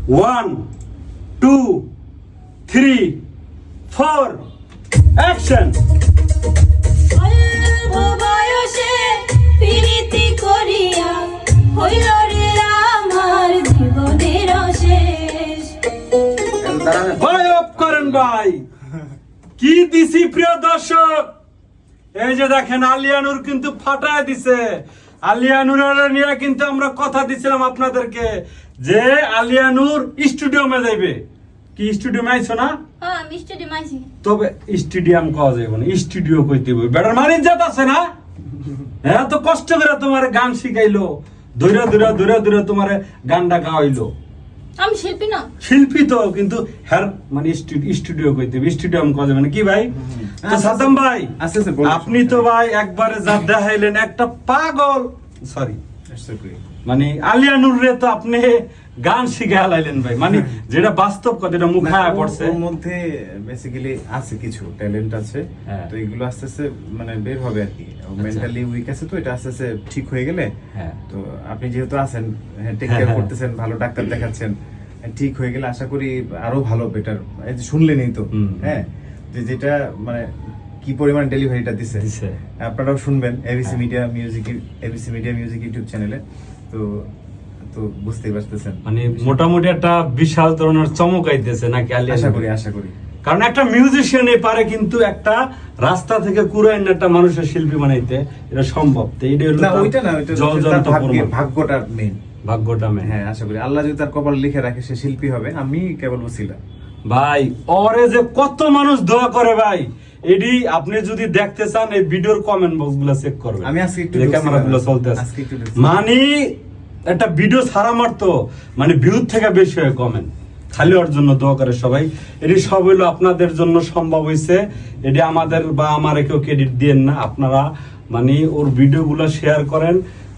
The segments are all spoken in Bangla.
1 2 3 4 অ্যাকশন। অল্প বয়সে প্রীতি করিয়া হইল রে আমার জীবনের শেষ। ভাই অফ করেন ভাই। কি দিছি প্রিয় দর্শক, এই যে দেখেন আলিয়া নূর কিন্তু ফাটায় দিছে। আলিয়া নূরের নিয়ে কিন্তু আমরা কথা দিছিলাম আপনাদেরকে যে আলিয়া নূর স্টুডিয়ামে যাইবে। কি স্টুডিয়ামে আইছো না? হ্যাঁ আমি স্টেডিয়াম আইছি। তবে স্টেডিয়াম কওয়া যাবে না, স্টুডিও কইতে হবে। বেটার মানে ইজ্জত আছে না? হ্যাঁ, তো কষ্ট করে তোমার গান শিখাইলো, ধরে ধরে ধরে ধরে তোমার গানটা গাওয়াইলো। আমি শিল্পী না। শিল্পী তো, কিন্তু হ্যার মানে স্টুডিও কইতে হবে, স্টেডিয়াম কওয়া যাবে না। কি ভাই? তো সাদ্দাম ভাই, আপনি তো ভাই একবারে যা দেখাইলেন একটা পাগল, সরি মানে আলিয়া নূরে তো আপনি গান শিখে হালাইলেন ভাই, মানে যেটা বাস্তব কথা, এটা মুখায় পড়ছে। ওর মধ্যে বেসিক্যালি আছে কিছু ট্যালেন্ট আছে, তো এগুলো আস্তে আস্তে মানে বের হবে আর কি। মেন্টালি উইক আছে, তো এটা আস্তে আস্তে ঠিক হয়ে গেলে, তো আপনি যেহেতু আছেন, টেক কেয়ার করতেছেন, ভালো ডাক্তার দেখাচ্ছেন, ঠিক হয়ে গেলে আশা করি আরো ভালো বেটার। এই যে শুনলেনই তো, হ্যাঁ, যে যেটা মানে কি পরিমাণ ডেলিভারিটা দিছে, আপনারাও শুনবেন এবিসি মিডিয়া মিউজিক ইউটিউব চ্যানেলে। তো তো বুঝতেই পারতেছেন মানে মোটামুটি একটা বিশাল ধরনের চমক আইতেছে নাকি আলিয়া? আশা করি কারণ একটা মিউজিশিয়ান পারে কিন্তু একটা রাস্তা থেকে কুড়াইন একটা মানুষের শিল্পী বানাইতে, এটা সম্ভব। তো এটা হলো না, ওইটা না, ওইটা ভাগ্যটা মেইন, ভাগ্যটা মেইন। হ্যাঁ, আশা করি আল্লাহ যদি তার কপাল লিখে রাখে সে শিল্পী হবে, আমি কেবল ওসিলা। ভাই ওরে যে কত মানুষ দোয়া করে ভাই, এডি আপনি যদি দেখতে চান এই ভিডিওর কমেন্ট বক্স গুলো চেক করবেন। আমি আজকে একটু ক্যামেরাগুলো চলতেছে, মানে একটা ভিডিও ছাড়া মারতো মানে ভিউ থেকে বেশি হয় কমেন্ট, খালি ওর জন্য দোয়া করে সবাই। এটি সব হইলো আপনাদের জন্য সম্ভব হয়েছে, এটি আমাদের বা আমার কেউ ক্রেডিট দিয়েন না। আপনারা মানে ওর ভিডিওগুলো শেয়ার করেন,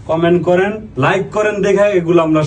কমেন্ট করেন, লাইক করেন, দেখে এগুলো আমরা